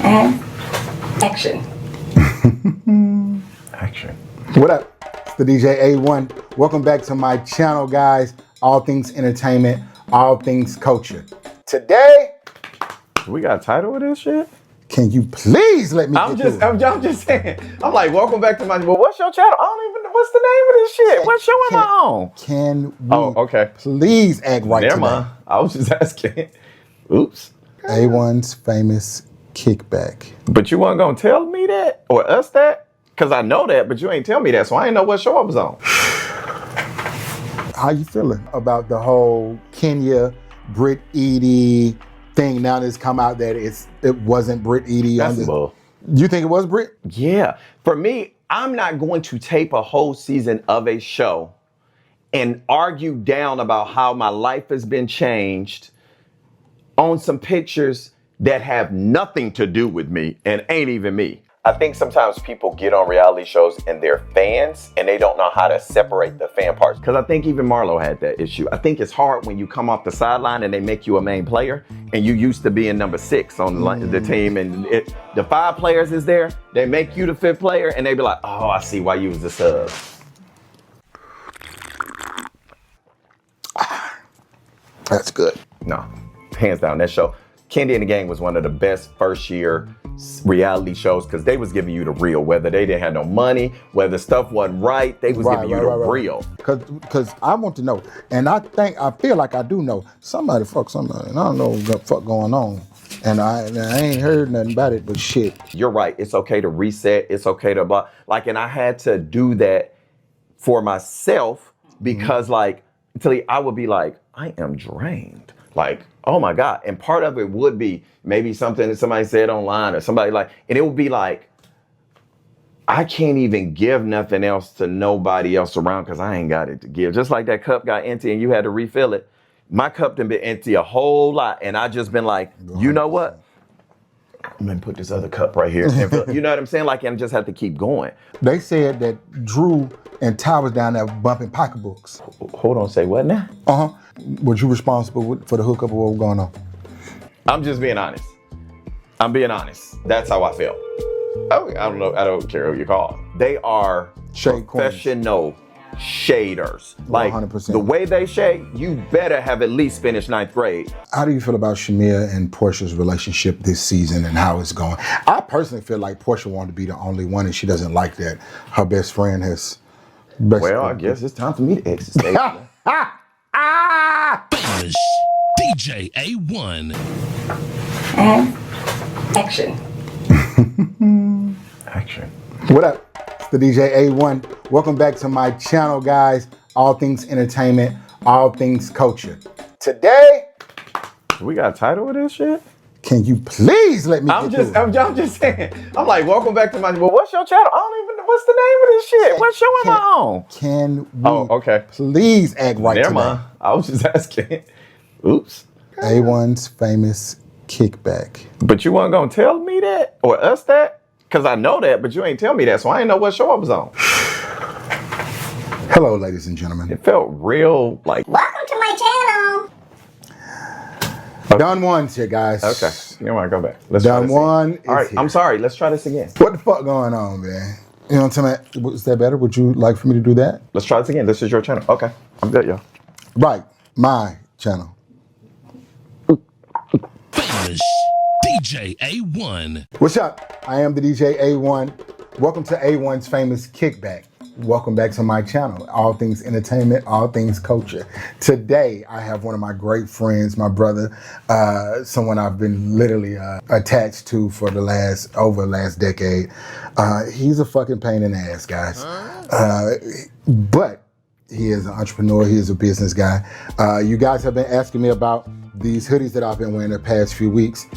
And action. Action. What up? It's the DJ A1. Welcome back to my channel, guys. All things entertainment, all things culture. Today, We got a title of this shit? can you please let me I'm get to it? just saying. I'm like, welcome back to my. Well, what's your channel? I don't even know what's the name of this shit. What show am I on? Can we Oh, okay. please act right Never today? mind. I was just asking. Oops. A1's famous kickback. But you weren't gonna tell me that or us that? Cause I know that, but you ain't tell me that, so I ain't know what show I was on. How you feeling about the whole Kenya, Brit Edie thing now that's come out that it wasn't Brit Edie? That's bull. You think it was Brit? Yeah. For me, I'm not going to tape a whole season of a show and argue down about how my life has been changed on some pictures that have nothing to do with me and ain't even me. I think sometimes people get on reality shows and they're fans and they don't know how to separate the fan parts. Because I think even Marlo had that issue. I think it's hard when you come off the sideline and they make you a main player and you used to being number 6 on the team and the 5 players is there. They make you the 5th player and they be like, oh, I see why you was the sub. That's good. No, hands down, that show. Candy and the Gang was one of the best first year reality shows because they was giving you the real, whether they didn't have no money, whether stuff wasn't right, they was giving you the real. Because I want to know, and I feel like I do know, somebody fuck somebody, and I don't know what the fuck going on. And I ain't heard nothing about it, but shit. You're right, it's okay to reset, it's okay to blah. Like, and I had to do that for myself because like, until I would be like, I am drained. Like, oh my God. And part of it would be maybe something that somebody said online or somebody like, and it would be like, I can't even give nothing else to nobody else around because I ain't got it to give. Just like that cup got empty and you had to refill it. My cup done been empty a whole lot. And I just been like, you know what? I'm gonna put this other cup right here. And fill, you know what I'm saying? Like, I just have to keep going. They said that Drew and Ty was down there bumping pocketbooks. Hold on, say what now? Uh-huh. Was you responsible for the hookup or what was going on? I'm just being honest. I'm being honest. That's how I feel. Oh, I don't know. I don't care who you call. They are Shade professional shaders. Like 100%. the way they shade, you better have at least finished 9th grade. How do you feel about Shamea and Portia's relationship this season and how it's going? I personally feel like Portia wanted to be the only one and she doesn't like that her best friend has... Well, I guess it's time for me to exit stage. Famous DJ A1. And action. Action. What up? It's the DJ A1. Welcome back to my channel, guys. All things entertainment, all things culture. Today, We got a title of this shit? can you please let me I'm get to it? just saying. I'm like, welcome back to my. Well, what's your channel? I don't even know what's the name of this shit. What show am I on? Can we Oh, okay. please act right Never today? mind. I was just asking. Oops. A1's famous kickback. But you weren't gonna tell me that or us that? Cause I know that, but you ain't tell me that, so I ain't know what show I was on. Hello, ladies and gentlemen. It felt real like. Welcome to my channel. Don Juan's here, guys. Okay, you know what? Go back. Let's try Don this Juan again. is All right, here. I'm sorry. Let's try this again. What the fuck going on, man? You know what I'm saying? Was that better? Would you like for me to do that? Let's try this again. This is your channel. Okay, I'm good, y'all. Right, my channel. Famous DJ A1. What's up? I am the DJ A1. Welcome to A1's famous kickback. Welcome back to my channel. All things entertainment, all things culture. Today, I have one of my great friends, my brother, someone I've been literally attached to for the last decade. He's a fucking pain in the ass, guys. But he is an entrepreneur. He is a business guy. You guys have been asking me about these hoodies that I've been wearing the past few weeks.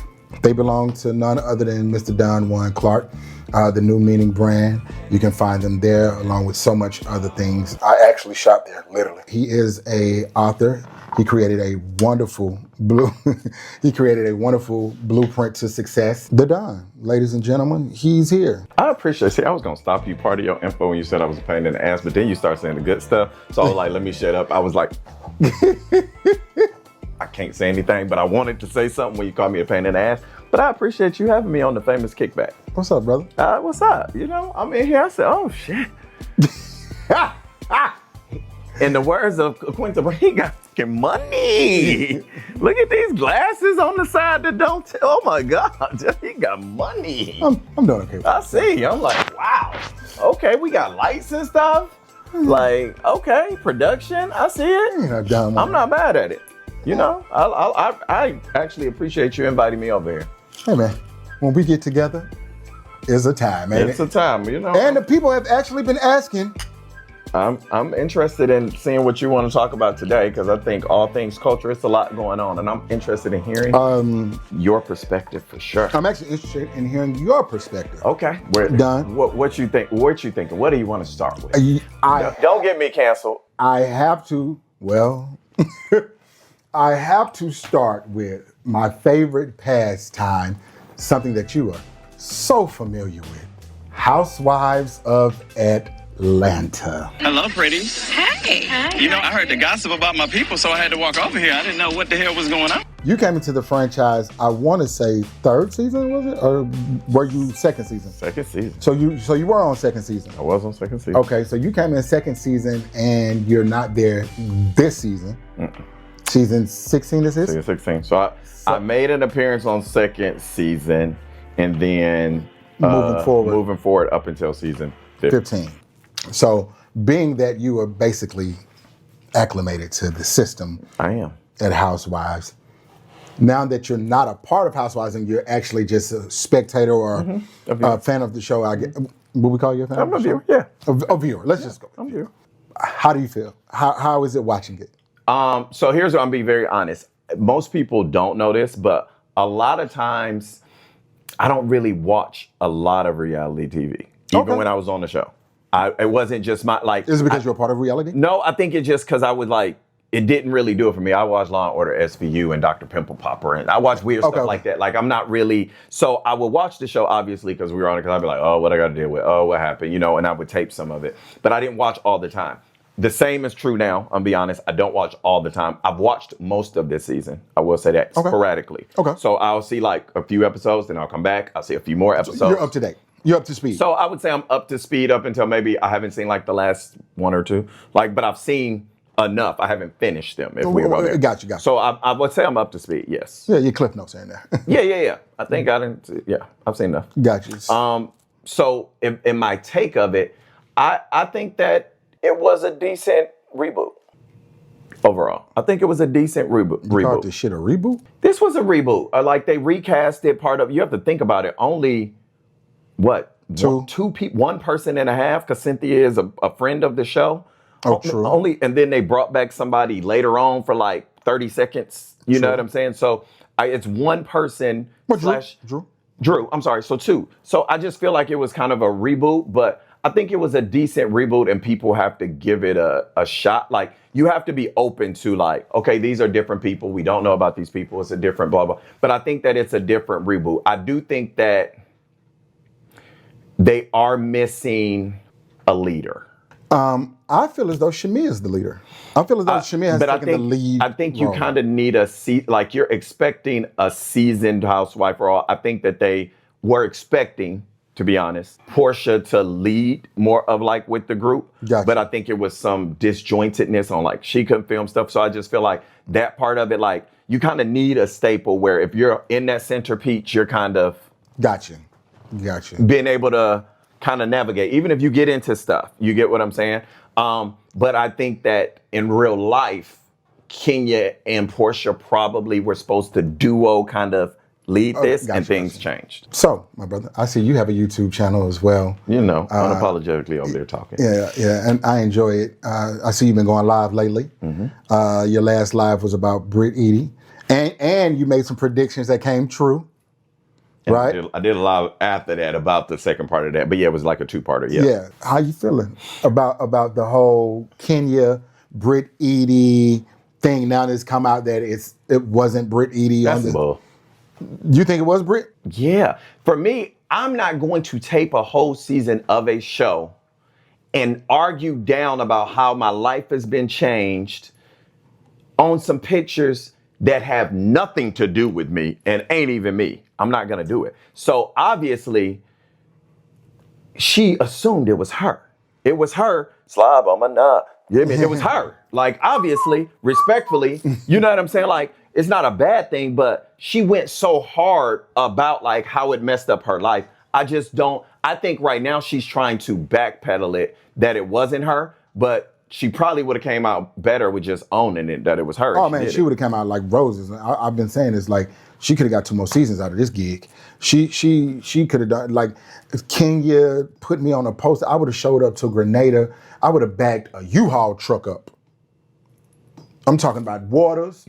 They belong to none other than Mr. Don Juan Clark, the New Meaning brand. You can find them there along with so much other things. I actually shop there, literally. He is a author. He created a wonderful blueprint to success. The Don, ladies and gentlemen, he's here. I appreciate it. See, I was gonna stop you part of your info when you said I was a pain in the ass, but then you start saying the good stuff. So I was like, let me shut up. I was like, I can't say anything, but I wanted to say something when you called me a pain in the ass. But I appreciate you having me on the Famous Kickback. What's up, brother? What's up? You know, I'm in here. I said, oh shit. In the words of Quinta, he got fucking money. Look at these glasses on the side that don't tell. Oh my God, he got money. I'm doing okay. I see. I'm like, wow. Okay, we got lights and stuff. Like, okay, production. I see it. You're not dumb, I'm not bad at it. You know, I actually appreciate you inviting me over here. Hey man, when we get together, it's a time, man. It's a time, you know. And the people have actually been asking. I'm interested in seeing what you want to talk about today because I think all things culture, it's a lot going on, and I'm interested in hearing your perspective for sure. I'm actually interested in hearing your perspective. Okay, Done. What you think? What you thinking? What do you want to start with? Don't get me canceled. I have to. Well, I have to start with my favorite pastime, something that you are so familiar with: Housewives of Atlanta. Hello, pretties. Hey. Hi. You know, I heard the gossip about my people, so I had to walk over here. I didn't know what the hell was going on. You came into the franchise, I want to say third season, was it? Or were you second season? Second season. So you were on second season. I was on second season. Okay, so you came in second season and you're not there this season. Season 16 this is? Season 16. So I made an appearance on second season and then moving forward up until season 15. So being that you are basically acclimated to the system. I am. At Housewives. Now that you're not a part of Housewives and you're actually just a spectator or a fan of the show, I get, would we call you a fan of the show? I'm a viewer, yeah. A viewer, let's just go. I'm a viewer. How do you feel? How is it watching it? So here's what I'm being very honest. Most people don't know this, but a lot of times I don't really watch a lot of reality TV, even when I was on the show. It wasn't just my, like. Is it because you're a part of reality? No, I think it's just because I would like, it didn't really do it for me. I watched Law & Order SVU and Dr. Pimple Popper, and I watch weird stuff like that. Like, I'm not really, so I would watch the show, obviously, because we were on it, because I'd be like, oh, what I got to deal with? Oh, what happened? You know, and I would tape some of it. But I didn't watch all the time. The same is true now, I'll be honest. I don't watch all the time. I've watched most of this season. I will say that sporadically. Okay. So I'll see like a few episodes, then I'll come back. I'll see a few more episodes. So you're up to date. You're up to speed. So I would say I'm up to speed up until maybe I haven't seen like the last one or two. Like, but I've seen enough. I haven't finished them. If we go there. Got you. So I would say I'm up to speed. Yes. Yeah, your cliff notes are in there. Yeah. I think I didn't. Yeah, I've seen enough. Got you. So in my take of it, I think that it was a decent reboot. Overall, I think it was a decent reboot. You called this shit a reboot? This was a reboot. Like they recast it. Part of, you have to think about it. Only what? Two people, one person and a half, because Cynthia is a friend of the show. Oh, true. Only, and then they brought back somebody later on for like 30 seconds. You know what I'm saying? So it's one person slash Drew. I'm sorry. So two. So I just feel like it was kind of a reboot, but I think it was a decent reboot, and people have to give it a shot. Like, you have to be open to like, okay, these are different people. We don't know about these people. It's a different blah, blah. But I think that it's a different reboot. I do think that they are missing a leader. I feel as though Shamia is the leader. I feel as though Shamia has taken the lead. I think you kind of need like you're expecting a seasoned housewife role. I think that they were expecting, to be honest, Portia to lead more of like with the group. Gotcha. But I think it was some disjointedness on like she couldn't film stuff. So I just feel like that part of it, like you kind of need a staple where if you're in that centerpiece, you're kind of Gotcha. being able to kind of navigate. Even if you get into stuff, you get what I'm saying? But I think that in real life, Kenya and Portia probably were supposed to duo kind of lead this, and things changed. So, my brother, I see you have a YouTube channel as well. You know, unapologetically over there talking. Yeah, and I enjoy it. I see you've been going live lately. Your last live was about Britt Edie, and you made some predictions that came true. And right? I did a lot after that about the second part of that, but yeah, it was like a two-parter. Yeah. How you feeling about the whole Kenya Britt Edie thing? Now that's come out that it wasn't Britt Edie. That's bull. You think it was Britt? Yeah. For me, I'm not going to tape a whole season of a show and argue down about how my life has been changed on some pictures that have nothing to do with me and ain't even me. I'm not gonna do it. So obviously, she assumed it was her. It was her. Slob on my nut. You know what I mean? It was her. Like, obviously, respectfully, you know what I'm saying? Like, it's not a bad thing, but she went so hard about like how it messed up her life. I just don't, I think right now she's trying to backpedal it that it wasn't her, but she probably would have came out better with just owning it that it was her. Oh man, she would have come out like roses. I've been saying this, like she could have got 2 more seasons out of this gig. She could have done, like, if Kenya put me on a poster, I would have showed up to Grenada. I would have backed a U-Haul truck up. I'm talking about waters.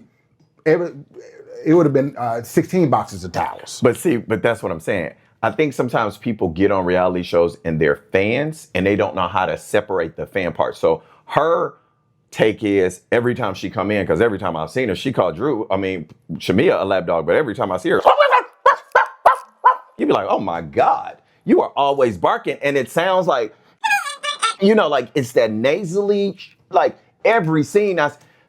It would have been 16 boxes of towels. But that's what I'm saying. I think sometimes people get on reality shows and they're fans and they don't know how to separate the fan part. So her take is every time she come in, because every time I've seen her, she called Shamia a lap dog, but every time I see her, you'd be like, oh my God, you are always barking. And it sounds like, like it's that nasally, like every scene.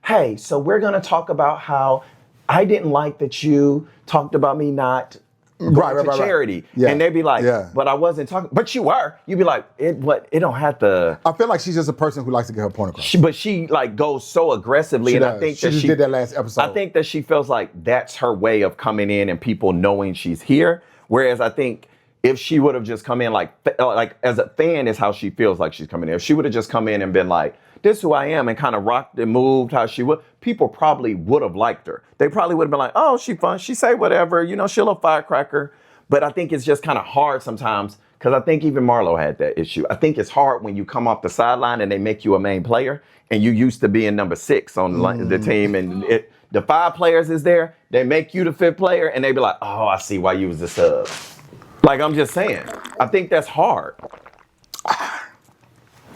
Hey, so we're going to talk about how I didn't like that you talked about me not going to charity. Yeah. And they'd be like, but I wasn't talking, but you were. You'd be like, it don't have to. I feel like she's just a person who likes to get her point across. But she like goes so aggressively. I think she did that last episode. I think that she feels like that's her way of coming in and people knowing she's here. Whereas I think if she would have just come in like as a fan is how she feels like she's coming in. If she would have just come in and been like, this is who I am, and kind of rocked and moved how she would, people probably would have liked her. They probably would have been like, oh, she fun. She say whatever, she'll a firecracker. But I think it's just kind of hard sometimes, because I think even Marlo had that issue. I think it's hard when you come off the sideline and they make you a main player and you used to being number 6 on the team, and the 5 players is there. They make you the 5th player and they be like, oh, I see why you was the sub. Like, I'm just saying, I think that's hard.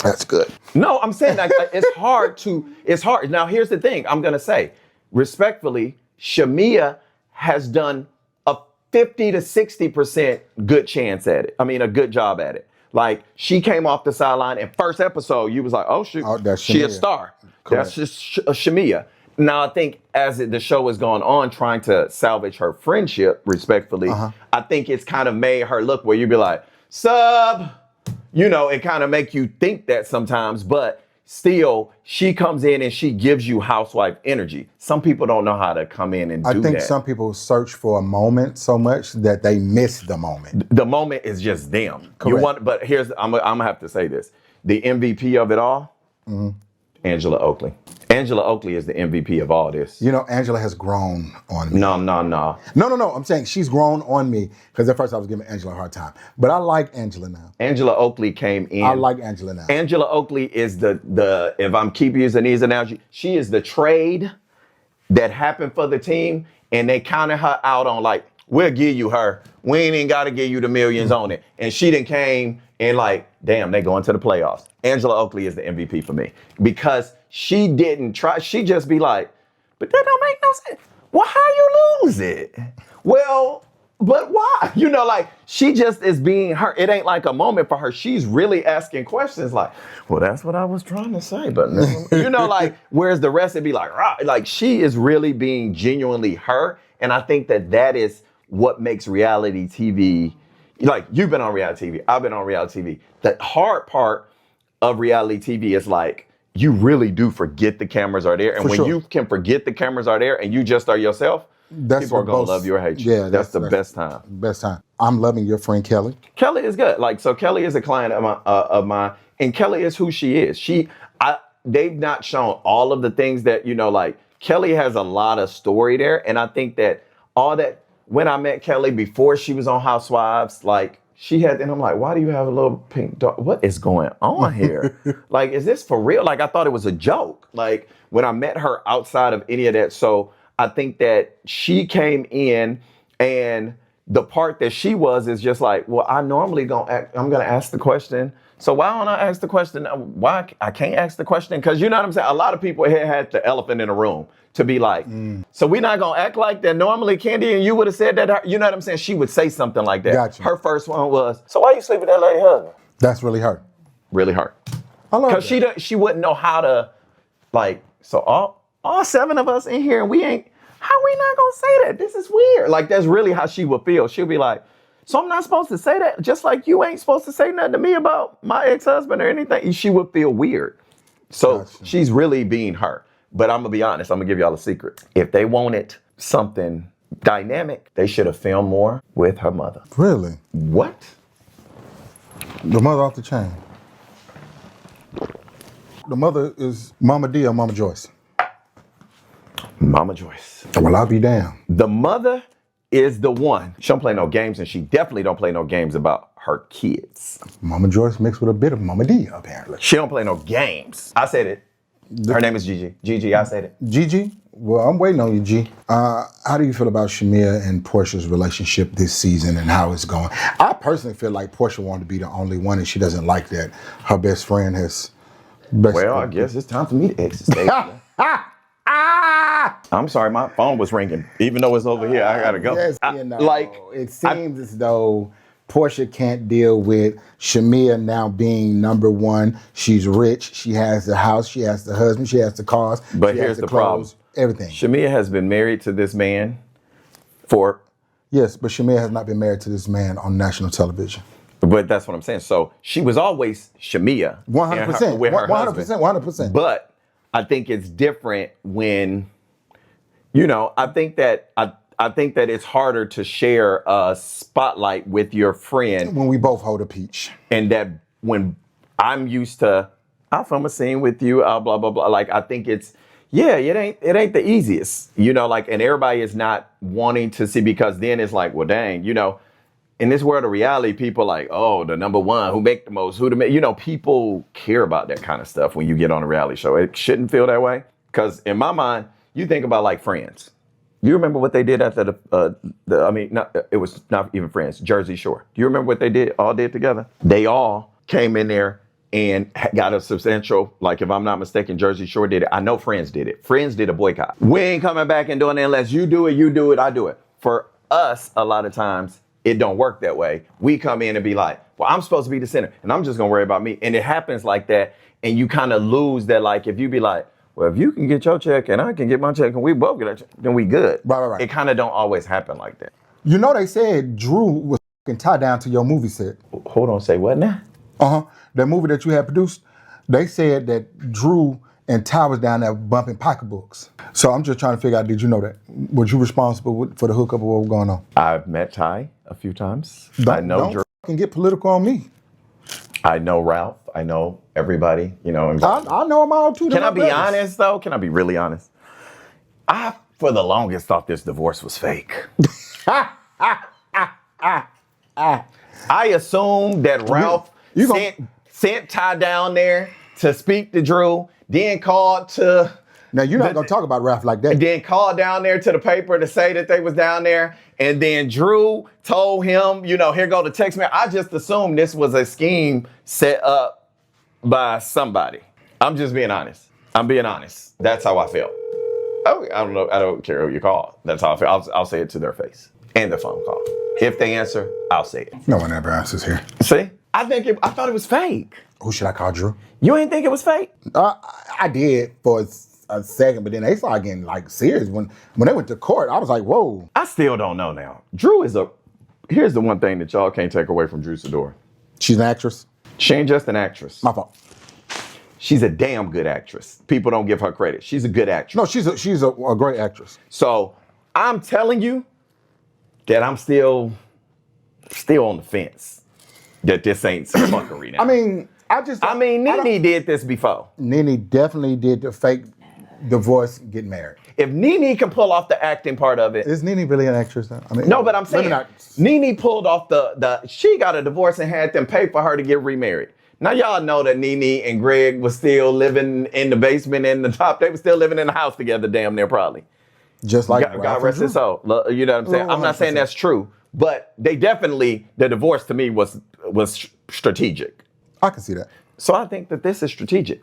That's good. No, I'm saying like, it's hard. Now, here's the thing I'm going to say. Respectfully, Shamia has done a 50 to 60% good chance at it. I mean, a good job at it. Like, she came off the sideline and first episode, you was like, oh, shoot, she a star. Correct. That's just Shamia. Now, I think as the show has gone on, trying to salvage her friendship, respectfully, I think it's kind of made her look where you'd be like, sub, it kind of make you think that sometimes, but still, she comes in and she gives you housewife energy. Some people don't know how to come in and do that. I think some people search for a moment so much that they miss the moment. The moment is just them. Correct. But I'm gonna have to say this. The MVP of it all, Angela Oakley. Angela Oakley is the MVP of all this. Angela has grown on me. No. No. I'm saying she's grown on me, because at first I was giving Angela a hard time. But I like Angela now. Angela Oakley came in. I like Angela now. Angela Oakley is the if I'm keep using these analogies, she is the trade that happened for the team, and they counted her out on like, we'll give you her. We ain't even got to give you the millions on it. And she done came and like, damn, they going to the playoffs. Angela Oakley is the MVP for me, because she didn't try. She just be like, but that don't make no sense. Well, how you lose it? Well, but why? Like, she just is being her. It ain't like a moment for her. She's really asking questions like, well, that's what I was trying to say. But, like, whereas the rest would be like, rah. Like, she is really being genuinely her. And I think that is what makes reality TV, like, you've been on reality TV. I've been on reality TV. The hard part of reality TV is like, you really do forget the cameras are there. And when you can forget the cameras are there and you just are yourself, people are going to love you or hate you. Yeah, that's the best time. Best time. I'm loving your friend Kelly. Kelly is good. Like, so Kelly is a client of mine, and Kelly is who she is. They've not shown all of the things that, like, Kelly has a lot of story there. And I think that when I met Kelly before she was on Housewives, like, and I'm like, why do you have a little pink dog? What is going on here? Like, is this for real? Like, I thought it was a joke. Like, when I met her outside of any of that. So I think that she came in, and the part that she was is just like, well, I normally I'm going to ask the question. So why don't I ask the question? Why I can't ask the question? Because you know what I'm saying? A lot of people here had the elephant in the room to be like, so we're not going to act like that. Normally, Candy and you would have said that. You know what I'm saying? She would say something like that. Gotcha. Her first one was, so why you sleep with that lady husband? That's really hurt. Really hurt. I love that. Because she wouldn't know how to, like, so all 7 of us in here, and we ain't, how we not gonna say that? This is weird. Like, that's really how she would feel. She'll be like, so I'm not supposed to say that? Just like you ain't supposed to say nothing to me about my ex-husband or anything. She would feel weird. So Gotcha. she's really being her. But I'm gonna be honest, I'm gonna give y'all a secret. If they wanted something dynamic, they should have filmed more with her mother. Really? What? The mother off the chain. The mother is Mama D or Mama Joyce? Mama Joyce. Well, I'll be damned. The mother is the one. She don't play no games, and she definitely don't play no games about her kids. Mama Joyce mixed with a bit of Mama D, apparently. She don't play no games. I said it. Her name is Gigi. Gigi, I said it. Gigi? Well, I'm waiting on you, G. How do you feel about Shamia and Portia's relationship this season and how it's going? I personally feel like Portia wanted to be the only one, and she doesn't like that her best friend has... Well, I guess it's time for me to exit stage. I'm sorry, my phone was ringing. Even though it's over here, I gotta go. Yes, it seems as though Portia can't deal with Shamia now being number one. She's rich. She has the house. She has the husband. She has the cars. But she here's has the problem. clothes, everything. Shamia has been married to this man for... Yes, but Shamia has not been married to this man on national television. But that's what I'm saying. So she was always Shamia. 100%. With her 100%. husband. 100%. But I think it's different when, you know, I think that it's harder to share a spotlight with your friend. When we both hold a peach. And that when I'm used to, I'll film a scene with you, blah, blah, blah. Like, I think it's, yeah, it ain't the easiest, you know, like, and everybody is not wanting to see, because then it's like, well, dang, you know, in this world of reality, people like, oh, the number one, who make the most, you know, people care about that kind of stuff when you get on a reality show. It shouldn't feel that way. Because in my mind, you think about like Friends. You remember what they did after it was not even Friends, Jersey Shore. Do you remember what they all did together? They all came in there and got a substantial, like, if I'm not mistaken, Jersey Shore did it. I know Friends did it. Friends did a boycott. We ain't coming back and doing it unless you do it, I do it. For us, a lot of times, it don't work that way. We come in and be like, well, I'm supposed to be the center, and I'm just gonna worry about me. And it happens like that, and you kind of lose that, like, if you be like, well, if you can get your check and I can get my check and we both get our check, then we good. Right. It kind of don't always happen like that. You know, they said Drew was tied down to your movie set. Hold on, say what now? That movie that you had produced, they said that Drew and Ty was down there bumping pocketbooks. So I'm just trying to figure out, did you know that? Was you responsible for the hookup of what was going on? I've met Ty a few times. I know Drew. Don't get political on me. I know Ralph. I know everybody, you know. I know them all too. Can I be honest though? Can I be really honest? I, for the longest, thought this divorce was fake. I assumed that Ralph sent Ty down there to speak to Drew, then called to... Now, you're not going to talk about Ralph like that. Then called down there to the paper to say that they was down there. And then Drew told him, you know, here go the text message. I just assumed this was a scheme set up by somebody. I'm just being honest. I'm being honest. That's how I felt. Oh, I don't know. I don't care who you call. That's how I feel. I'll say it to their face and the phone call. If they answer, I'll say it. No one ever answers here. See? I thought it was fake. Who should I call, Drew? You ain't think it was fake? I did for a second, but then they started getting like serious. When they went to court, I was like, whoa. I still don't know now. Drew is here's the one thing that y'all can't take away from Drew Sidor. She's an actress? She ain't just an actress. My fault. She's a damn good actress. People don't give her credit. She's a good actress. No, she's a great actress. So I'm telling you that I'm still on the fence that this ain't some fuckery now. Nene did this before. Nene definitely did the fake divorce, get married. If Nene can pull off the acting part of it. Is Nene really an actress now? No, but I'm saying Nene pulled off she got a divorce and had them pay for her to get remarried. Now y'all know that Nene and Greg was still living in the basement and the top. They were still living in the house together, damn near probably. Just like God rest his soul. You know what I'm saying? 100%. I'm not saying that's true, but they definitely, the divorce to me was strategic. I can see that. So I think that this is strategic.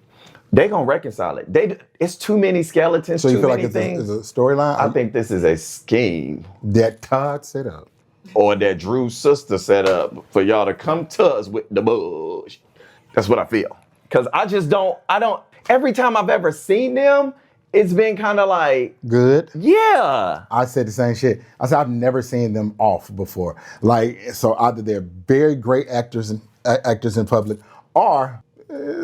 They gonna reconcile it. It's too many skeletons. So you too feel many like things. it's a storyline? I think this is a scheme that Todd set up, or that Drew's sister set up for y'all to come to us with the bush. That's what I feel. Because I don't. Every time I've ever seen them, it's been kind of like, Good. yeah. I said the same shit. I said I've never seen them off before. Like, so either they're very great actors in public, or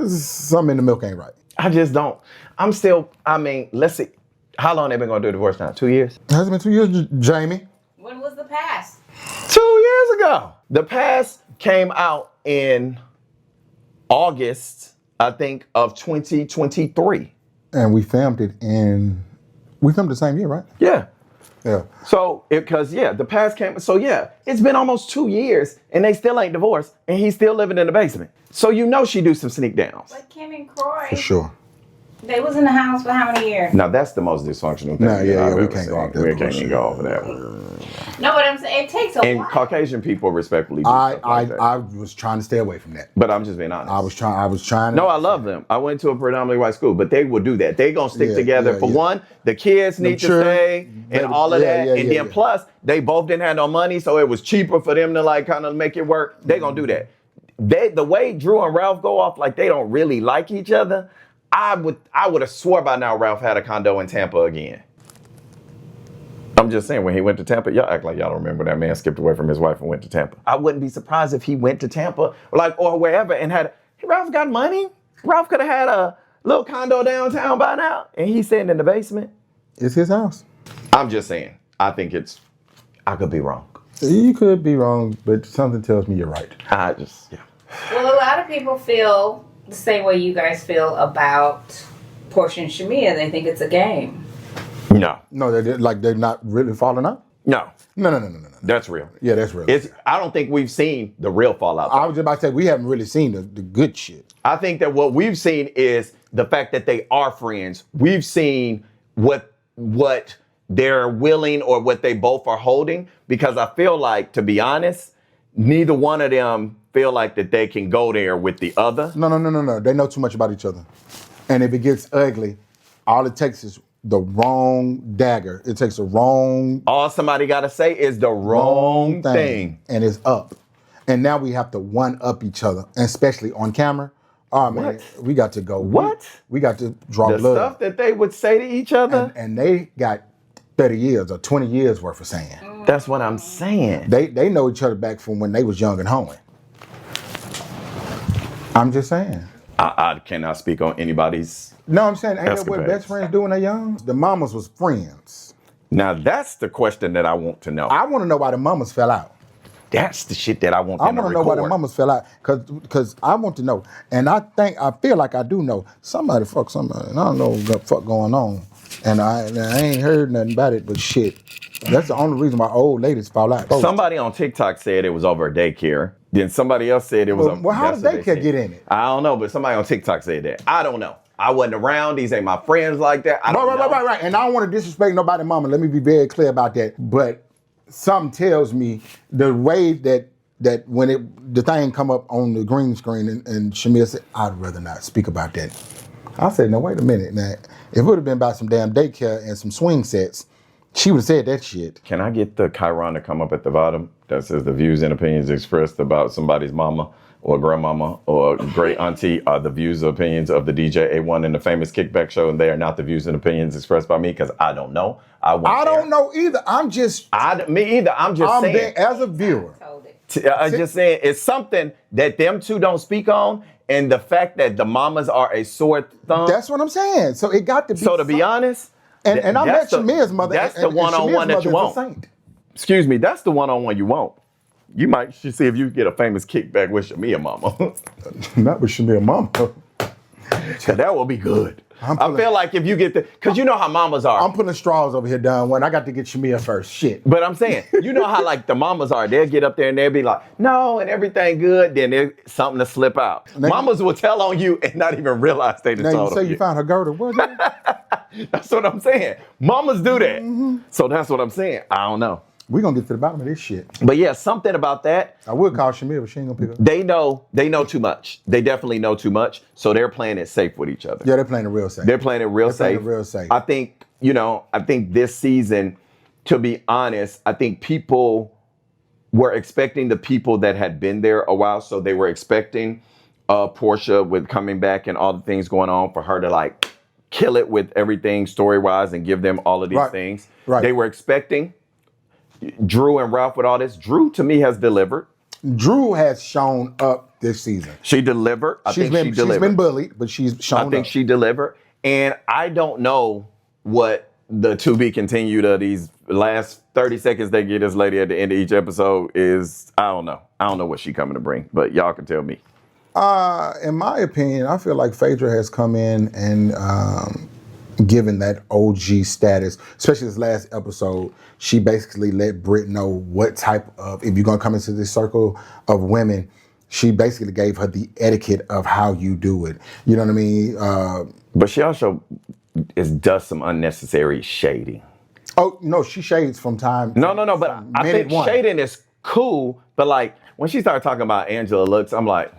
something in the milk ain't right. I just don't. Let's see. How long they been going to do a divorce now? 2 years? It hasn't been 2 years, Jamie. When was the past? 2 years ago. The Past came out in August, I think, of 2023. And we filmed the same year, right? Yeah. Yeah. So, The Past came, so yeah, it's been almost 2 years and they still ain't divorced and he's still living in the basement. So you know she do some sneak downs. But Kim and Croy, For sure. they was in the house for how many years? Now that's the most dysfunctional thing. Nah, yeah, I've we ever can't go seen. off that We can't bullshit. even go off of that one. No, but I'm saying it takes a And while. Caucasian people respectfully do stuff like that. I was trying to stay away from that. But I'm just being honest. I was trying. No, I love them. I went to a predominantly white school, but they will do that. They gonna stick Yeah, together. yeah, For yeah. one, the kids need to children, stay and all of yeah, that. yeah, and yeah, then yeah. plus, they both didn't have no money, so it was cheaper for them to like kind of make it work. They gonna do that. The way Drew and Ralph go off, like they don't really like each other. I would have swore by now Ralph had a condo in Tampa again. I'm just saying, when he went to Tampa, y'all act like y'all don't remember that man skipped away from his wife and went to Tampa. I wouldn't be surprised if he went to Tampa or wherever and Ralph got money. Ralph could have had a little condo downtown by now and he's sitting in the basement. It's his house. I'm just saying, I could be wrong. You could be wrong, but something tells me you're right. Well, a lot of people feel the same way you guys feel about Portia and Shamia. They think it's a game. No. No, they're not really falling out. No. No. That's real. Yeah, that's real. I don't think we've seen the real fallout. I was just about to say we haven't really seen the good shit. I think that what we've seen is the fact that they are friends. We've seen what they're willing or what they both are holding, because I feel like, to be honest, neither one of them feel like that they can go there with the other. No. They know too much about each other. And if it gets ugly, all it takes is the wrong dagger. It takes the wrong All somebody got to say is the wrong thing. And it's up. And now we have to one-up each other, and especially on camera. Oh, man, we got to go. What? We got to draw The blood. stuff that they would say to each other. And they got 30 years or 20 years worth of saying. That's what I'm saying. They know each other back from when they was young and homely. I'm just saying. I cannot speak on anybody's. No, I'm saying, ain't that what Escapades. best friends do when they're young? The mamas was friends. Now that's the question that I want to know. I want to know why the mamas fell out. That's the shit that I want I them to want to know why the record. mamas fell out, cause I want to know, and I feel like I do know. Somebody fuck somebody, and I don't know what the fuck going on, and I ain't heard nothing about it, but shit. That's the only reason why old ladies fall out. Somebody on TikTok said it was over a daycare. Then somebody else said it was. Well, how did daycare get in it? I don't know, but somebody on TikTok said that. I don't know. I wasn't around. These ain't my friends like that. I don't know. Right. And I don't want to disrespect nobody, mama. Let me be very clear about that. But something tells me the way that when the thing come up on the green screen and Shamia said, I'd rather not speak about that. I said, no, wait a minute. Now, if it would have been about some damn daycare and some swing sets, she would have said that shit. Can I get the Chiron to come up at the bottom that says the views and opinions expressed about somebody's mama or grandmama or great auntie are the views and opinions of the DJ A1 and the Famous Kickback Show, and they are not the views and opinions expressed by me, because I don't know. I don't know either. I'm just me either. I'm just saying. there as a viewer. I'm just saying it's something that them two don't speak on, and the fact that the mamas are a sore thumb. That's what I'm saying. So it got to be. So to be honest, and I met that's Shamia's mother. That's and the one-on-one Shamia's that you mother is a want. saint. Excuse me, that's the one-on-one you want. You might should see if you get a famous kickback with Shamia mama. Not with Shamia mama. That will be good. I feel like if you get because you know how mamas are. I'm putting straws over here, Don Juan. I got to get Shamia first. Shit. But I'm saying, you know how like the mamas are. They'll get up there and they'll be like, no, and everything good. Then there's something to slip out. Now, mamas will tell on you and not even realize they done Now told you say on you found her girdle. What? That's what I'm saying. Mamas do that. So that's what I'm saying. I don't know. We're going to get to the bottom of this shit. But yeah, something about that. I would call Shamia, but she ain't going to pick up. They know too much. They definitely know too much. So they're playing it safe with each other. Yeah, they're playing it real safe. They're playing it real safe. I think, I think this season, to be honest, I think people were expecting the people that had been there a while. So they were expecting Portia with coming back and all the things going on for her to like kill it with everything story-wise and give them all of these Right. things. Right. They were expecting Drew and Ralph with all this. Drew, to me, has delivered. Drew has shown up this season. She delivered. She's been bullied, but she's shown up. I think she delivered. And I don't know what the to be continued of these last 30 seconds they give this lady at the end of each episode is. I don't know. I don't know what she coming to bring, but y'all can tell me. In my opinion, I feel like Phaedra has come in and given that OG status, especially this last episode. She basically let Britt know what type of, if you're going to come into this circle of women, she basically gave her the etiquette of how you do it. You know what I mean? But she also does some unnecessary shading. Oh, no, she shades from time. No. But I think shading is cool. But like when she started talking about Angela looks, I'm like,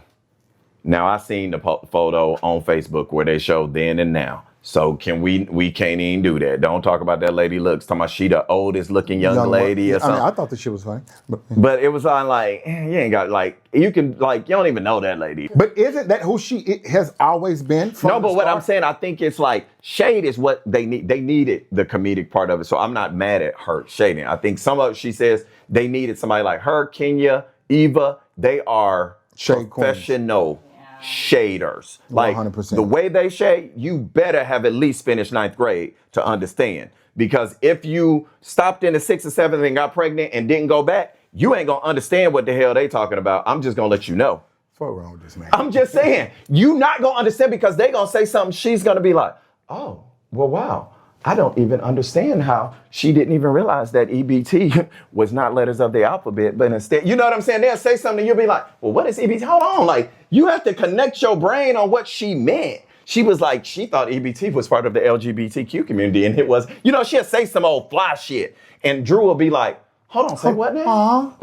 now I seen the photo on Facebook where they show then and now. So can we can't even do that. Don't talk about that lady looks. Talking about she the oldest looking young lady or something. I thought the shit was funny. But it was on like, you ain't got like, you can like, you don't even know that lady. But isn't that who she has always been? No, but what I'm saying, I think it's like shade is what they need. They needed the comedic part of it. So I'm not mad at her shading. I think she says they needed somebody like her, Kenya, Eva. They are shade professional shaders. Like 100%. The way they shade, you better have at least finished 9th grade to understand. Because if you stopped in the 6th or 7th and got pregnant and didn't go back, you ain't gonna understand what the hell they talking about. I'm just gonna let you know. What's wrong with this man? I'm just saying, you not gonna understand because they gonna say something. She's gonna be like, oh, well, wow. I don't even understand how she didn't even realize that EBT was not letters of the alphabet, but instead, you know what I'm saying? They'll say something, you'll be like, well, what is EBT? Hold on, like, you have to connect your brain on what she meant. She was like, she thought EBT was part of the LGBTQ community, and it was, she'll say some old fly shit, and Drew will be like, hold on, say what now?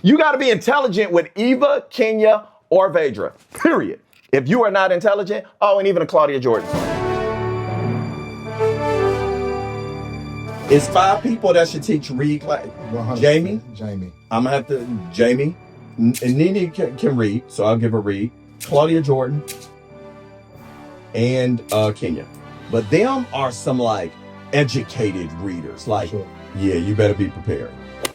You gotta be intelligent with Eva, Kenya, or Phaedra, period. If you are not intelligent, and even a Claudia Jordan. It's 5 people that should teach read class. Jamie. I'm gonna have to. Jamie. And Nene can read, so I'll give her read. Claudia Jordan. And Kenya. But them are some like educated readers. Like, yeah, you better be prepared.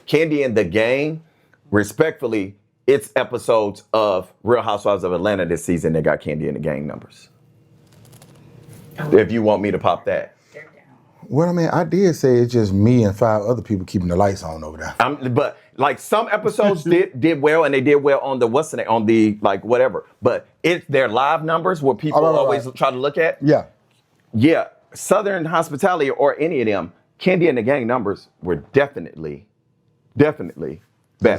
Candy and the Gang, respectfully, it's episodes of Real Housewives of Atlanta this season that got Candy and the Gang numbers. If you want me to pop that. Well, I mean, I did say it's just me and 5 other people keeping the lights on over there. But like some episodes did well, and they did well on the on the like whatever. But it's their live numbers where people always try to look at. Yeah. Southern Hospitality or any of them, Candy and the Gang numbers were definitely better.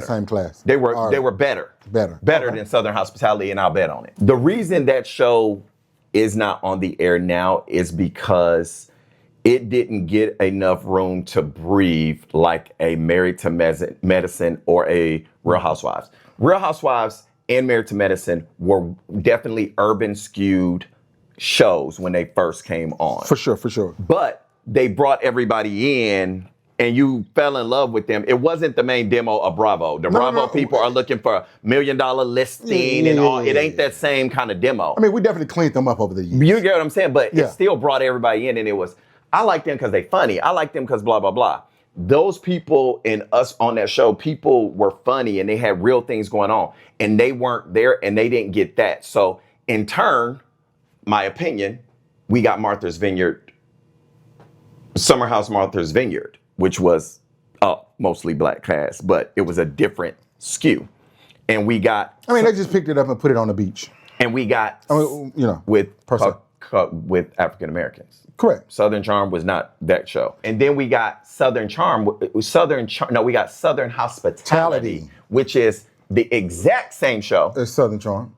Same class. They were better than Southern Hospitality, and I'll bet on it. The reason that show is not on the air now is because it didn't get enough room to breathe like a Married to Medicine or a Real Housewives. Real Housewives and Married to Medicine were definitely urban skewed shows when they first came on. For sure. But they brought everybody in and you fell in love with them. It wasn't the main demo of Bravo. The Bravo people are looking for $1 million listing and all. It ain't that same kind of demo. I mean, we definitely cleaned them up over the years. You get what I'm saying? But it still brought everybody in, and it was, I like them because they funny. I like them because blah, blah, blah. Those people and us on that show, people were funny and they had real things going on. And they weren't there and they didn't get that. So in turn, my opinion, we got Martha's Vineyard, Summer House Martha's Vineyard, which was mostly black cast, but it was a different skew. And we got... I mean, they just picked it up and put it on the beach. And we got, with African Americans. Correct. Southern Charm was not that show. And then we got Southern Hospitality, which is the exact same show. It's Southern Charm.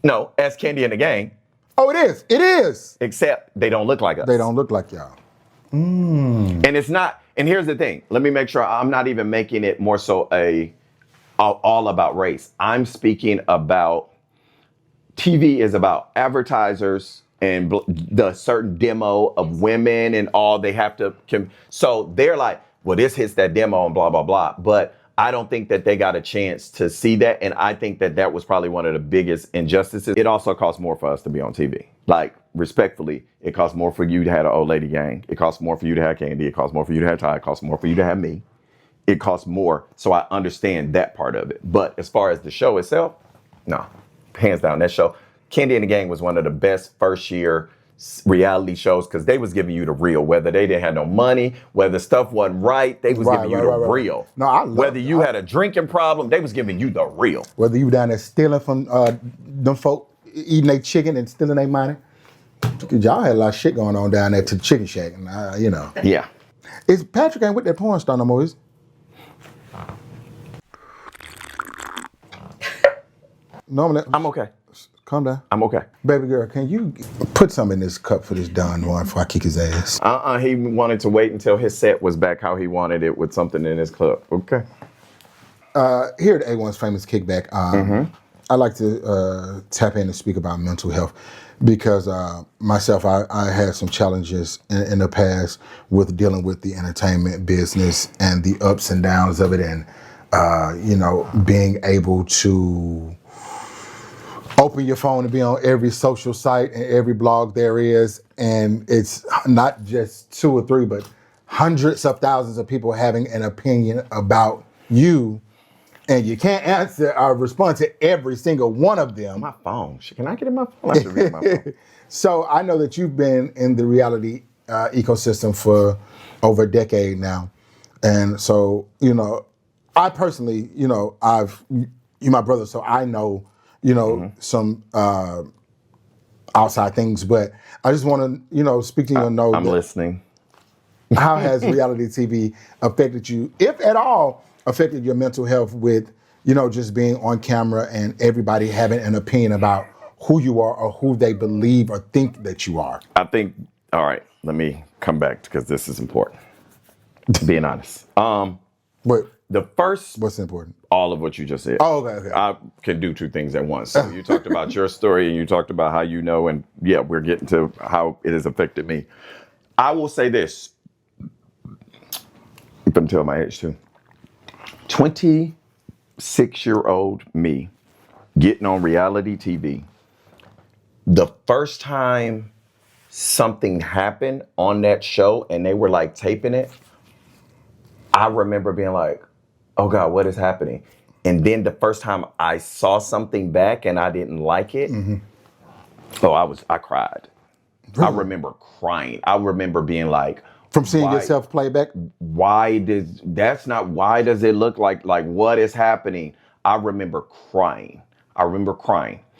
No, as Candy and the Gang. Oh, it is. It is. Except they don't look like us. They don't look like y'all. And it's not, and here's the thing. Let me make sure I'm not even making it more so all about race. I'm speaking about TV is about advertisers and the certain demo of women and all they have to. So they're like, well, this hits that demo and blah, blah, blah. But I don't think that they got a chance to see that. And I think that that was probably one of the biggest injustices. It also costs more for us to be on TV. Like respectfully, it costs more for you to have an old lady gang. It costs more for you to have Candy. It costs more for you to have Ty. It costs more for you to have me. It costs more. So I understand that part of it. But as far as the show itself, no, hands down, that show, Candy and the Gang was one of the best first year reality shows because they was giving you the real. Whether they didn't have no money, whether stuff wasn't right, they was giving you the real. No, I love whether you had a drinking problem, they was giving you the real. Whether you down there stealing from them folk, eating their chicken and stealing their money. Y'all had a lot of shit going on down there to the chicken shack, and you know. Yeah. Is Patrick ain't with that porn star no more, is he? Normally, I'm okay. Calm down. I'm okay. Baby girl, can you put some in this cup for this Don Juan before I kick his ass? He wanted to wait until his set was back how he wanted it with something in his club. Okay. Here at A1's Famous Kickback, I like to tap in and speak about mental health because myself, I had some challenges in the past with dealing with the entertainment business and the ups and downs of it, and you know, being able to open your phone and be on every social site and every blog there is, and it's not just 2 or 3, but hundreds of thousands of people having an opinion about you, and you can't answer or respond to every single one of them. My phone. Can I get in my phone? I have to read my phone. So I know that you've been in the reality ecosystem for over a decade now, and so, you know, I personally, you know, you're my brother, so I know, you know, some outside things, but I just want to, you know, speak to you and know. I'm listening. How has reality TV affected you, if at all, affected your mental health with, you know, just being on camera and everybody having an opinion about who you are or who they believe or think that you are? I think, all right, let me come back because this is important. Being honest. But the first, what's important? all of what you just said. Oh, okay. I can do 2 things at once. So you talked about your story and you talked about how you know, and yeah, we're getting to how it has affected me. I will say this. You can tell my age too. 26-year-old me getting on reality TV. The first time something happened on that show and they were like taping it, I remember being like, oh God, what is happening? And then the first time I saw something back and I didn't like it, I cried. Really? I remember crying. I remember being like, from seeing yourself play back? Why does it look like what is happening? I remember crying.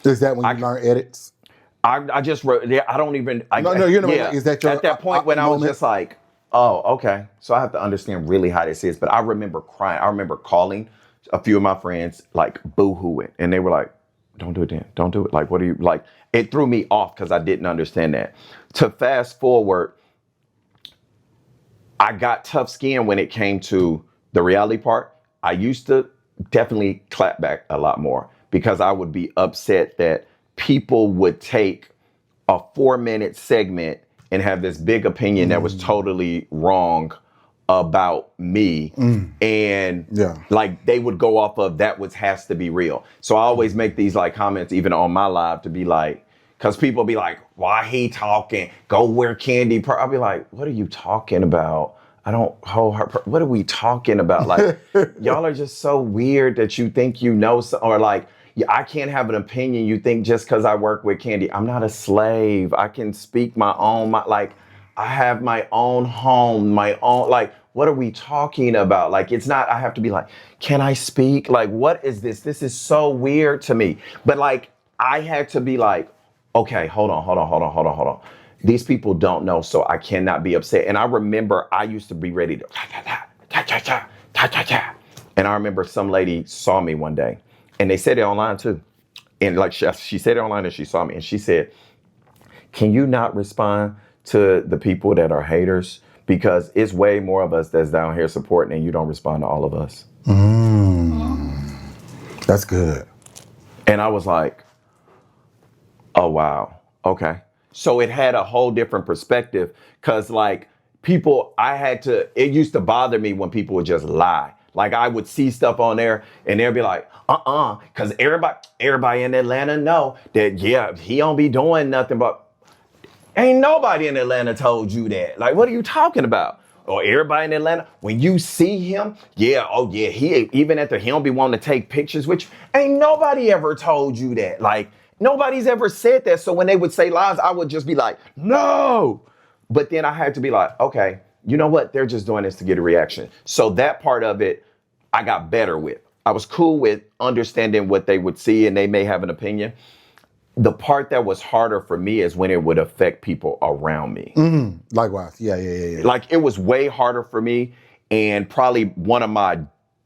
Is that when you learn edits? I just wrote, I don't even. No, you know, is that your at that point when I was moment? just like, oh, okay. So I have to understand really how this is. But I remember crying. I remember calling a few of my friends, like boo-hooing. And they were like, don't do it then. Don't do it. Like, what are you, like, it threw me off because I didn't understand that. To fast forward, I got tough skin when it came to the reality part. I used to definitely clap back a lot more because I would be upset that people would take a 4-minute segment and have this big opinion that was totally wrong about me. And like they would go off of that has to be real. So I always make these like comments even on my live to be like, because people be like, why he talking? Go where Candy. I'll be like, what are you talking about? I don't hold her. What are we talking about? Like, y'all are just so weird that you think you know, or like, I can't have an opinion. You think just because I work with Candy, I'm not a slave. I can speak my own, like, I have my own home, my own, like, what are we talking about? Like, it's not, I have to be like, can I speak? Like, what is this? This is so weird to me. But like, I had to be like, okay, hold on. These people don't know, so I cannot be upset. And I remember I used to be ready to and I remember some lady saw me one day, and they said it online too. And like she said it online and she saw me and she said, can you not respond to the people that are haters? Because it's way more of us that's down here supporting and you don't respond to all of us. That's good. And I was like, oh, wow. Okay. So it had a whole different perspective because like it used to bother me when people would just lie. Like I would see stuff on there and they'd be like, because everybody in Atlanta know that, yeah, he don't be doing nothing but Ain't nobody in Atlanta told you that. Like, what are you talking about? Or everybody in Atlanta, when you see him, he even at he don't be wanting to take pictures with you. Ain't nobody ever told you that. Like, nobody's ever said that. So when they would say lies, I would just be like, no. But then I had to be like, okay, you know what? They're just doing this to get a reaction. So that part of it, I got better with. I was cool with understanding what they would see and they may have an opinion. The part that was harder for me is when it would affect people around me. Likewise. Yeah. Like, it was way harder for me, and probably one of my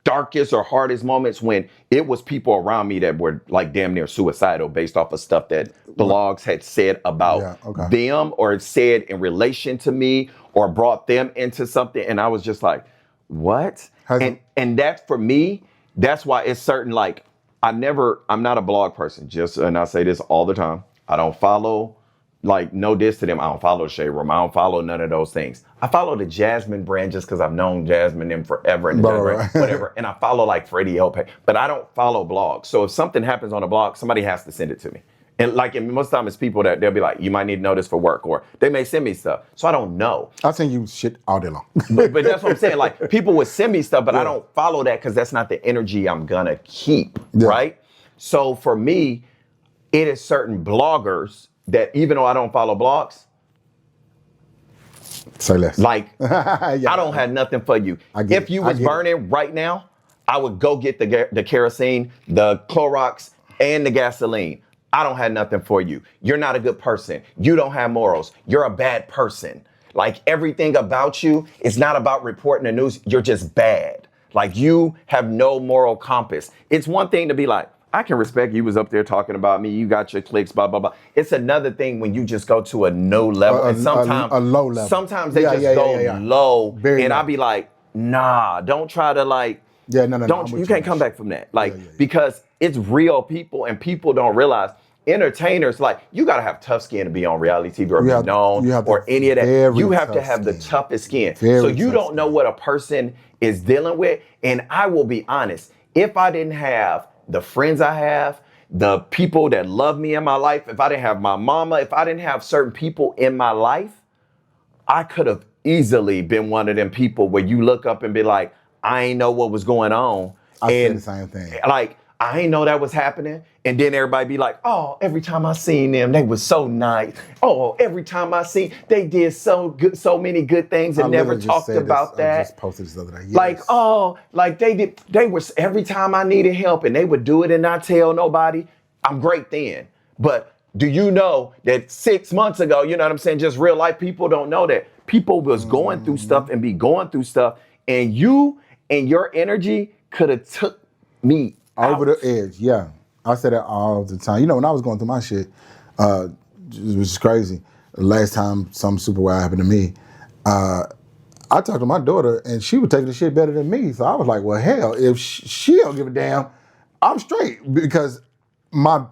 darkest or hardest moments when it was people around me that were like damn near suicidal based off of stuff that blogs had said about them or said in relation to me or brought them into something. And I was just like, what? And that's, for me, that's why it's certain, like, I'm not a blog person, and I say this all the time. I don't follow, like, no diss to them. I don't follow Shade Room. I don't follow none of those things. I follow the Jasmine brand just because I've known Jasmine them forever and whatever. And I follow like Freddie Ope, but I don't follow blogs. So if something happens on a blog, somebody has to send it to me. And like, and most of the time it's people that they'll be like, you might need to know this for work, or they may send me stuff. So I don't know. I'll send you shit all day long. but that's what I'm saying. Like, people would send me stuff, but I don't follow that because that's not the energy I'm gonna keep, right? So for me, it is certain bloggers that, even though I don't follow blogs, say less. Like, I don't have nothing for you. If you was burning right now, I would go get the kerosene, the Clorox, and the gasoline. I don't have nothing for you. You're not a good person. You don't have morals. You're a bad person. Like, everything about you is not about reporting the news. You're just bad. Like, you have no moral compass. It's one thing to be like, I can respect you was up there talking about me. You got your clicks, blah, blah, blah. It's another thing when you just go to a no level. And sometimes a low level. Sometimes they go low. Very and low. I'll be like, nah, don't try to like, no. You can't come back from that. Like, because it's real people, and people don't realize entertainers, like, you got to have tough skin to be on reality TV or be known or any of that. You have to have the toughest skin. So you don't know what a person is dealing with. And I will be honest, if I didn't have the friends I have, the people that love me in my life, if I didn't have my mama, if I didn't have certain people in my life, I could have easily been one of them people where you look up and be like, I ain't know what was going on. I said the same thing. Like, I ain't know that was happening. And then everybody be like, oh, every time I seen them, they was so nice. Oh, every time I seen, they did so good, so many good things, and never talked about that. I just posted this the other day. Yes. Like, oh, like they were, every time I needed help and they would do it and not tell nobody. I'm great then. But do you know that 6 months ago, you know what I'm saying? Just real life people don't know that people was going through stuff and be going through stuff. And you and your energy could have took me over the edge. Yeah. I say that all the time. You know, when I was going through my shit, which is crazy, the last time something super wild happened to me, I talked to my daughter and she would take the shit better than me. So I was like, well, hell, if she don't give a damn, I'm straight. Because my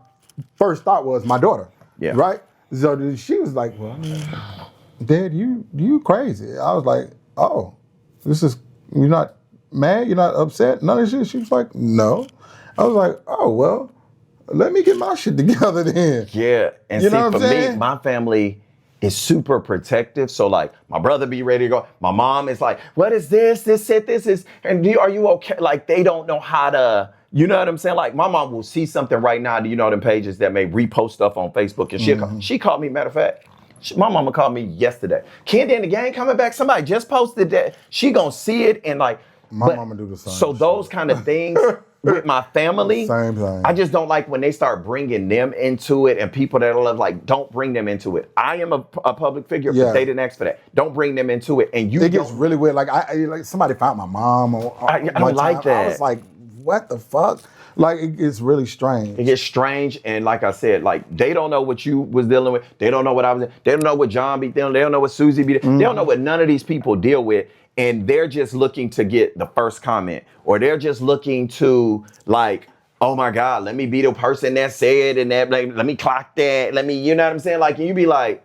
first thought was my daughter, right? So she was like, well, Dad, you crazy. I was like, oh, you're not mad? You're not upset? None of this shit? She was like, no. I was like, oh, well, let me get my shit together then. Yeah, and you see, know what for I'm saying? me, my family is super protective. So like, my brother be ready to go. My mom is like, what is this? This is, and are you okay? Like, they don't know how to, you know what I'm saying? Like, my mom will see something right now. Do you know them pages that may repost stuff on Facebook? And she called me, matter of fact, my mama called me yesterday. Candy and the gang coming back. Somebody just posted that. She gonna see it and like. My mama do the same. So those kind of things with my family, same thing. I just don't like when they start bringing them into it, and people that love, like, don't bring them into it. I am a public figure, but they didn't ask for that. Don't bring them into it. And it gets really weird. Like like somebody found my mom. I don't like that. I was like, what the fuck? Like, it gets really strange. It gets strange, and like I said, like, they don't know what you was dealing with. They don't know what I was. They don't know what John be dealing. They don't know what Susie be. They don't know what none of these people deal with. And they're just looking to get the first comment, or they're just looking to, like, oh my God, let me be the person that said and that, like, let me clock that. Let me, you know what I'm saying? Like, and you be like.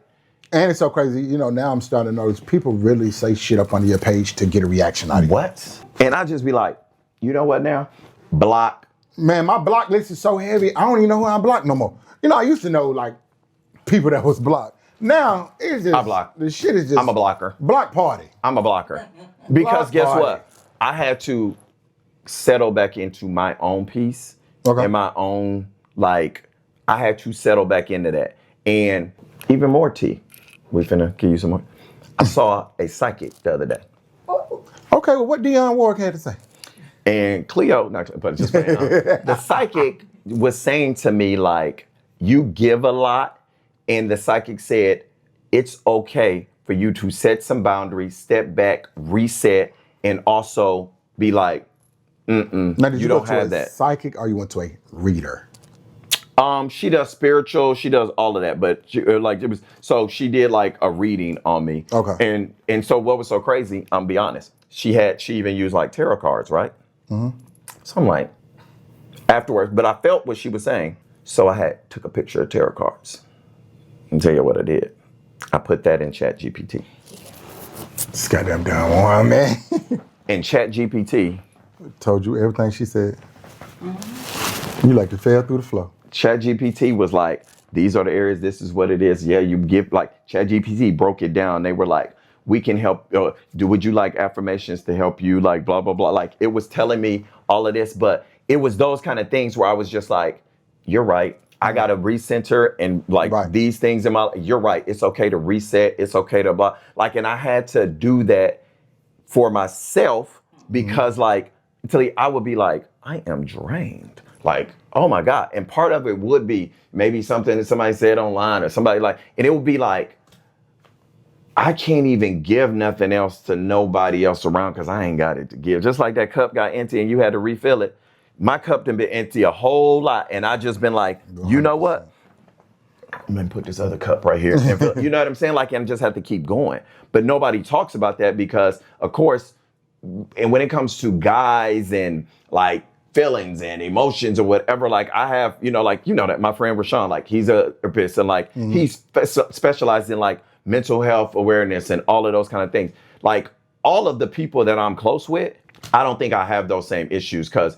And it's so crazy. You know, now I'm starting to notice people really say shit up on your page to get a reaction out of you. What? And I just be like, you know what now? Block. Man, my block list is so heavy, I don't even know who I'm blocked no more. You know, I used to know, like, people that was blocked. Now it's just I block. the shit is just. I'm a blocker. Block party. I'm a blocker. Because Block guess party. what? I had to settle back into my own peace and my own, like, I had to settle back into that. And even more tea. We finna give you some more. I saw a psychic the other day. Okay, well, what Dionne Warwick had to say? And Cleo, but just playing, the psychic was saying to me, like, you give a lot. And the psychic said, it's okay for you to set some boundaries, step back, reset, and also be like, Now, did you don't go to have a that. psychic or you went to a reader? She does spiritual, she does all of that, but so she did like a reading on me. Okay. And so what was so crazy, I'm be honest, she even used like tarot cards, right? Mm-hmm. So I'm like, afterwards, but I felt what she was saying. So I took a picture of tarot cards. And tell you what I did. I put that in ChatGPT. This goddamn Don Juan, man. And ChatGPT told you everything she said. You like to fail through the flow. ChatGPT was like, these are the areas, this is what it is. Yeah, you give, like, ChatGPT broke it down. They were like, we can help, would you like affirmations to help you, like, blah, blah, blah. Like, it was telling me all of this, but it was those kind of things where I was just like, you're right. I got to recenter and like these things in my life. You're right. It's okay to reset. It's okay to blah. Like, and I had to do that for myself because like, I would be like, I am drained. Like, oh my God. And part of it would be maybe something that somebody said online or somebody like, and it would be like, I can't even give nothing else to nobody else around because I ain't got it to give. Just like that cup got empty and you had to refill it. My cup done been empty a whole lot, and I just been like, you know what? I'm gonna put this other cup right here. And you know what I'm saying? Like, and just have to keep going. But nobody talks about that because, of course, and when it comes to guys and like feelings and emotions or whatever, like I have, that my friend Rashawn, like he's a therapist and like he's specialized in like mental health awareness and all of those kind of things. Like all of the people that I'm close with, I don't think I have those same issues because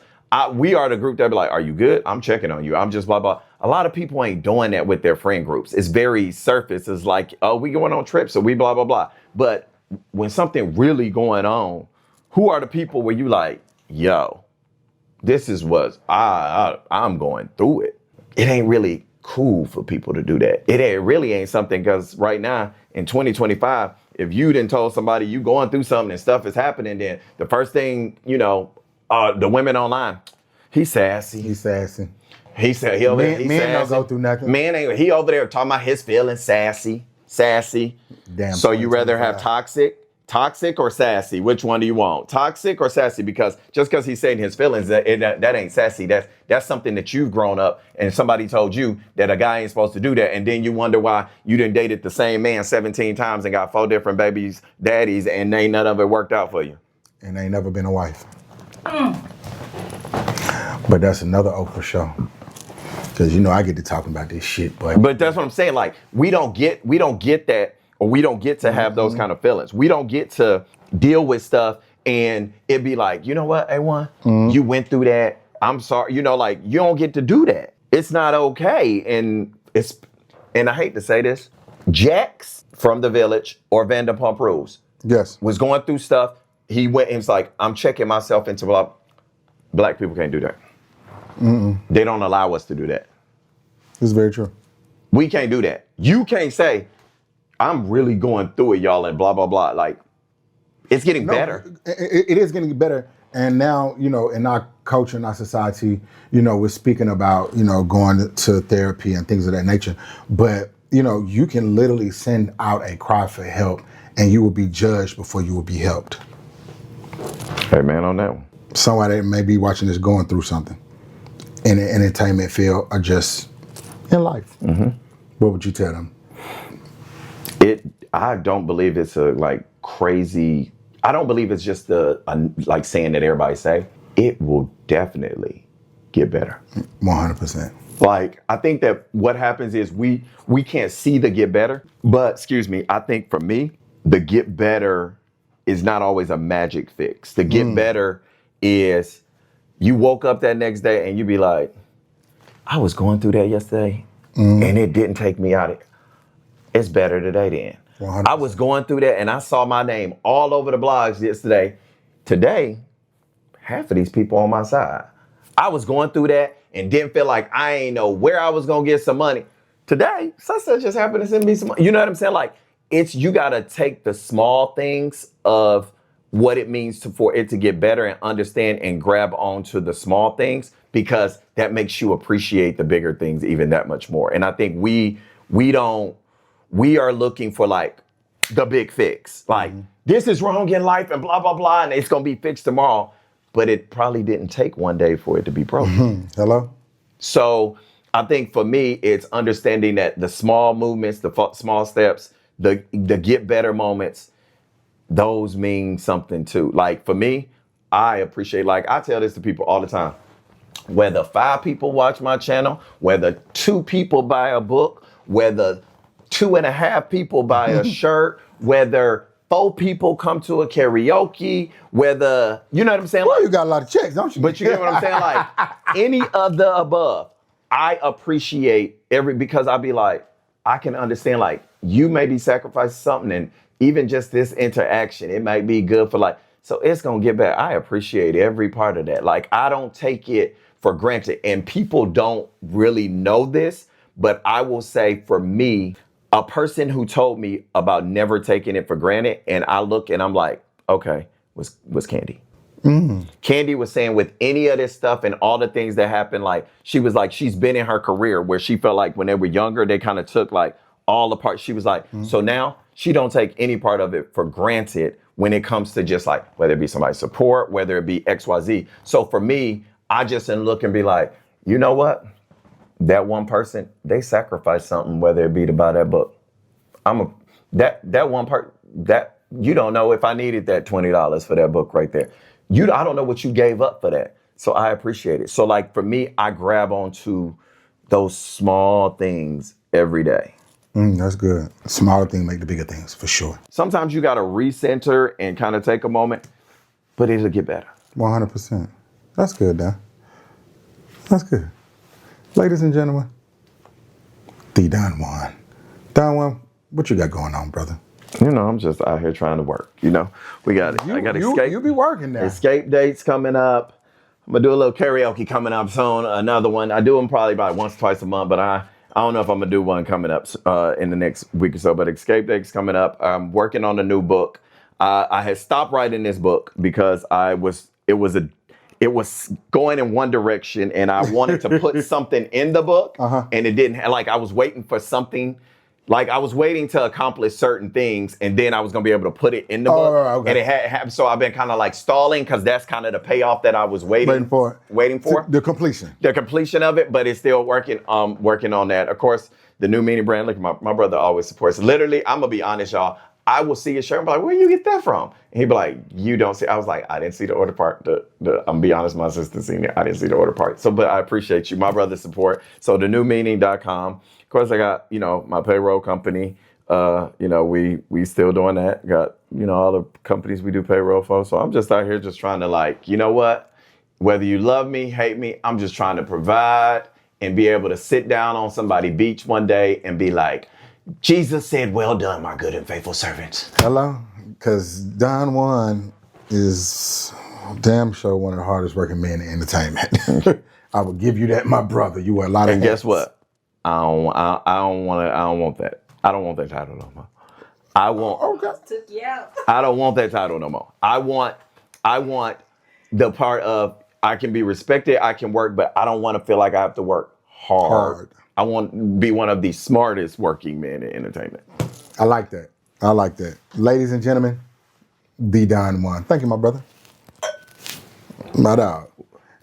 we are the group that be like, are you good? I'm checking on you. I'm just blah, blah. A lot of people ain't doing that with their friend groups. It's very surface. It's like, oh, we going on trips, so we blah, blah, blah. But when something really going on, who are the people where you like, yo, this is what I'm going through it. It ain't really cool for people to do that. Really ain't something because right now in 2025, if you done told somebody you going through something and stuff is happening, then the first thing, the women online, he's sassy. He's sassy. He said he over there. He's men sassy. don't go through nothing. Man ain't. He over there talking about his feelings, sassy. Damn. So you rather have toxic or sassy? Which one do you want? Toxic or sassy? Because just because he's saying his feelings, that ain't sassy. That's something that you've grown up and somebody told you that a guy ain't supposed to do that, and then you wonder why you done dated the same man 17 times and got 4 different babies, daddies, and ain't none of it worked out for you. And ain't never been a wife. But that's another Oprah show. Because I get to talking about this shit, but that's what I'm saying. Like we don't get that, or we don't get to have those kind of feelings. We don't get to deal with stuff and it be like, you know what, A1, you went through that. I'm sorry. Like you don't get to do that. It's not okay. And I hate to say this, Jax from The Village or Vanderpump Rules, yes, was going through stuff. He went and was like, I'm checking myself into blah. Black people can't do that. They don't allow us to do that. It's very true. We can't do that. You can't say, I'm really going through it, y'all, and blah, blah, blah. Like, it's getting better. It is getting better. And now, in our culture, in our society, we're speaking about, going to therapy and things of that nature. But, you can literally send out a cry for help and you will be judged before you will be helped. Hey, man, on that one. Somebody that may be watching this going through something in the entertainment field or just in life. What would you tell them? I don't believe it's crazy. I don't believe it's just like saying that everybody say. It will definitely get better. 100%. Like, I think that what happens is we can't see the get better, but I think for me, the get better is not always a magic fix. The get better is you woke up that next day and you be like, I was going through that yesterday and it didn't take me out of it. it's better today then. 100%. I was going through that and I saw my name all over the blogs yesterday. Today, half of these people on my side. I was going through that and didn't feel like I ain't know where I was gonna get some money. Today, such just happened to send me some money. You know what I'm saying? Like, you gotta take the small things of what it means for it to get better and understand and grab onto the small things, because that makes you appreciate the bigger things even that much more. And I think we are looking for like the big fix. Like, this is wrong in life and blah, blah, blah, and it's gonna be fixed tomorrow. But it probably didn't take one day for it to be broken. Hello? So I think for me, it's understanding that the small movements, the small steps, the get better moments, those mean something too. Like for me, I appreciate, like I tell this to people all the time, whether 5 people watch my channel, whether 2 people buy a book, whether 2.5 people buy a shirt, whether 4 people come to a karaoke, whether, you know what I'm saying? Well, Like, you got a lot of checks, don't you? but you get what I'm saying? Like, any of the above, I appreciate because I be like, I can understand, like, you may be sacrificing something, and even just this interaction, it might be good for like, so it's gonna get better. I appreciate every part of that. Like, I don't take it for granted, and people don't really know this, but I will say for me, a person who told me about never taking it for granted, and I look and I'm like, okay, was Candy. Candy was saying with any of this stuff and all the things that happened, like she was like, she's been in her career where she felt like when they were younger, they kind of took like all the parts. She was like, so now she don't take any part of it for granted when it comes to just like, whether it be somebody's support, whether it be XYZ. So for me, I just look and be like, you know what? That one person, they sacrificed something, whether it be to buy that book. That one part, that you don't know if I needed that $20 for that book right there. I don't know what you gave up for that. So I appreciate it. So like for me, I grab onto those small things every day. That's good. Smaller things make the bigger things, for sure. Sometimes you got to recenter and kind of take a moment, but it'll get better. 100%. That's good, Don. That's good. Ladies and gentlemen, the Don Juan. Don Juan, what you got going on, brother? You know, I'm just out here trying to work. You know, I got escape. You be working now. Escape dates coming up. I'm gonna do a little karaoke coming up soon. Another one. I do them probably about once, twice a month, but I don't know if I'm gonna do one coming up in the next week or so. But escape dates coming up. I'm working on a new book. I had stopped writing this book because it was going in one direction, and I wanted to put something in the book, and it didn't. Like I was waiting for something. Like I was waiting to accomplish certain things, and then I was gonna be able to put it in the book. Okay. And it had so I've been kind of like stalling because that's kind of the payoff that I was waiting for. The completion. The completion of it, but it's still working on that. Of course, the new meaning brand. Look, my brother always supports. Literally, I'm gonna be honest, y'all. I will see a shirt and be like, where you get that from? And he'd be like, you don't see. I was like, I didn't see the order part. I'm gonna be honest, my sister seen it. I didn't see the order part. So, but I appreciate you, my brother's support. So the newmeaning.com. Of course, I got, my payroll company. We still doing that. Got, all the companies we do payroll for. So I'm just out here just trying to like, you know what? Whether you love me, hate me, I'm just trying to provide and be able to sit down on somebody's beach one day and be like, Jesus said, well done, my good and faithful servant. Hello? Because Don Juan is damn sure one of the hardest working men in entertainment. I will give you that, my brother. You wear a lot of And hats. guess what? I don't want that. I don't want that title no more. I don't want that title no more. I want the part of I can be respected, I can work, but I don't want to feel like I have to work hard. I want to be one of the smartest working men in entertainment. I like that. Ladies and gentlemen, the Don Juan. Thank you, my brother. My dog.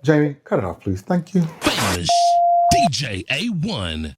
Jamie, cut it off, please. Thank you. Famous DJ A1.